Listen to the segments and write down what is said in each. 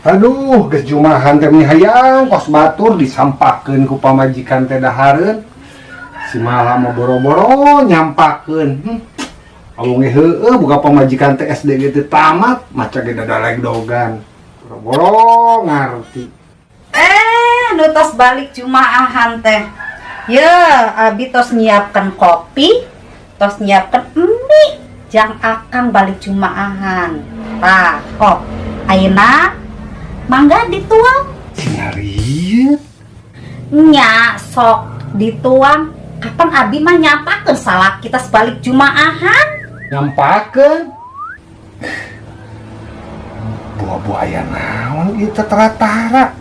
Aduh, geus jumahan teh hayang kos batur disampakeun ku pamajikan teh dahareun. Si malah mah boro-boro nyampakeun. Awung ge heueuh boga pamajikan teh SDG teh tamat, maca ge dadaleg dogan. Boro-boro ngarti. Nu tos balik jumaahan teh. Ye, abi tos nyiapkan kopi, tos nyiapkan mie, jang akang balik jumaahan. Tah, kok ayeuna mangga dituang. Nyariet. Nya sok dituang. Kapan abi mah nyampakeun salah kita sebalik jumaahan? Nyampakeun. Buah-buaya naon ieu teh tara-tara.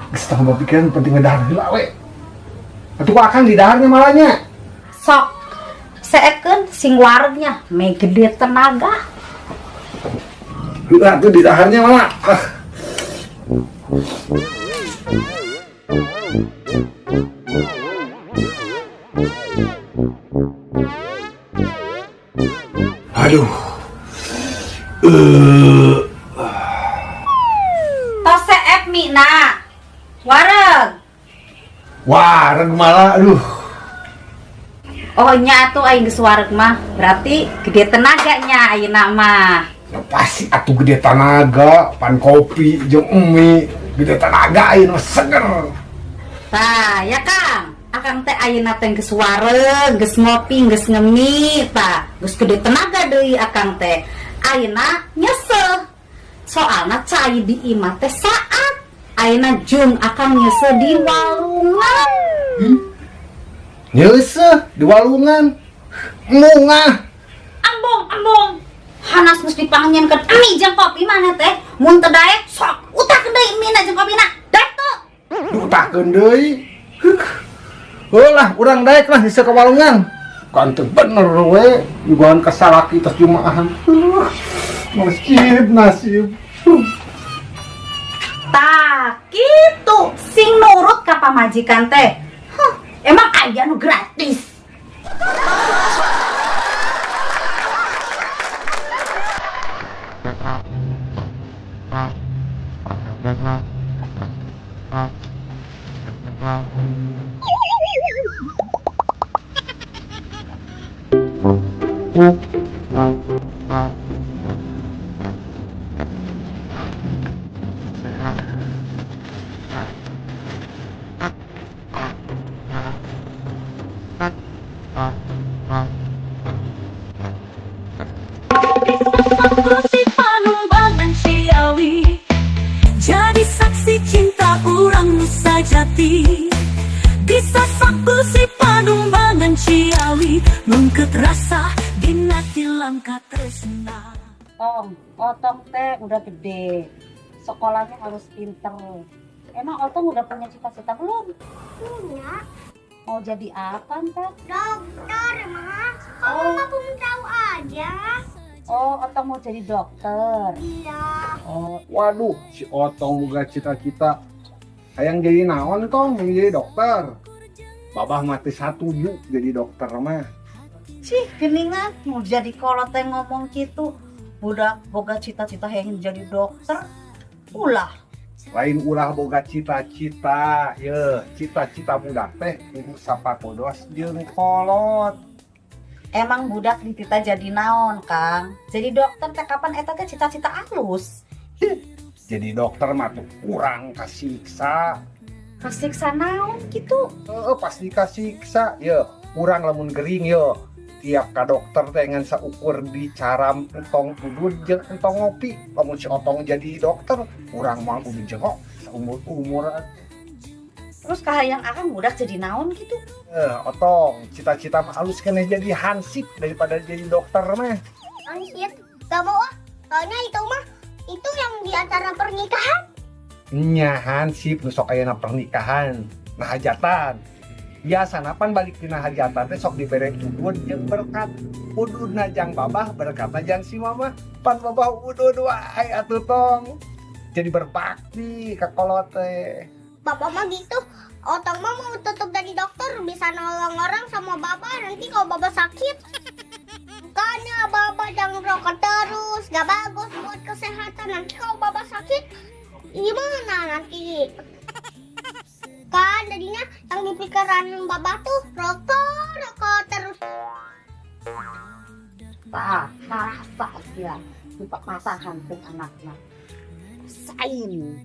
Geus tambah pikiran penting ngedahar heula we. Atuh ku akang di daharnya malahnya. Sok seekeun sing waregnya me gede tenaga. Heula tuh di daharnya malah. Aduh. Tos seep mi na. Wareg. Wareg malah aduh. Oh nya atuh aing geus wareg mah. Berarti gede tenaganya ayeuna mah. Ya pasti atuh gede tenaga, pan kopi jeung mie, gede tenaga ayeuna seger. Tah, ya Kang. Akang teh ayeuna teh geus wareg, geus ngopi, geus ngemi, tah. Geus gede tenaga deui akang teh. Ayeuna nyesel. Soalna cai di imah teh saat ayeuna jung akang nyesel di walungan. Nyeseh di walungan. Mungah. Ambong. Hanas mesti dipangnyenkeun mie jeung kopi mana teh. Mun teu daek sok utakeun deui mie na jeung kopina. Daek tuh. Diutakeun deui. Heulah urang daek lah hise ka walungan. Kan teu bener we, jugaan kasalaki tos jumaahan. Nasib. Tah, kitu sing nurut ka pamajikan teh. Emang aya nu gratis. Musik Panumbangan Ciawi, jadi saksi cinta urang Nusa Jati. Bisa saksi Panumbangan Ciawi, mungket rasa dina tilangka tresna. Otong teh udah gede, sekolahnya harus pinter. Emang Otong udah punya cita-cita belum? Punya Mau jadi apa teh? dokter mah. Kamu mah belum tahu aja. Oh, Otong mau jadi dokter. Iya. Oh, waduh, si Otong boga cita-cita hayang jadi naon tong, hayang jadi dokter. Babah mati satuju jadi dokter mah. Cih, geningan mau jadi kolot teh ngomong gitu. Budak boga cita-cita yang jadi dokter. Ulah. Lain ulah boga cita-cita, ye, cita-cita budak teh kudu sapakodos jeung kolot. Emang budak ditita jadi naon, Kang? Jadi dokter teh kapan eta teh cita-cita alus? Jadi dokter mah tuh kurang kasiksa. Kasiksa naon gitu? Pasti kasiksa, ye, kurang lamun gering ye. Tiap ka dokter teh ngan saukur dicaram entong udud jeung entong ngopi. Lamun si Otong jadi dokter, kurang mah kudu jengok saumur-umuran. Terus kahayang akang budak jadi naon gitu? Otong, cita-cita mah halus kena jadi hansip daripada jadi dokter mah. Anjir, gak mau ah. Soalnya itu mah, itu yang di acara pernikahan. Nya hansip nu sok ayeuna pernikahan, nah hajatan. Biasana pan balik dina hajatan teh sok dibere udud jeung berkat. Ududna jang babah, berkatna jang si mama. Pan babah udud wae atuh tong. Jadi berbakti ka kolot teh. Bapak mah gitu. Otong mah mau tetap jadi dokter, bisa nolong orang sama bapak nanti kalau bapak sakit. Bukannya bapak jangan rokok terus, gak bagus buat kesehatan. Nanti kalau bapak sakit, gimana nanti? Kan tadinya yang di pikiran Bapak tuh rokok terus. Pak, rasa dia. Lupa masakan anaknya. Sain.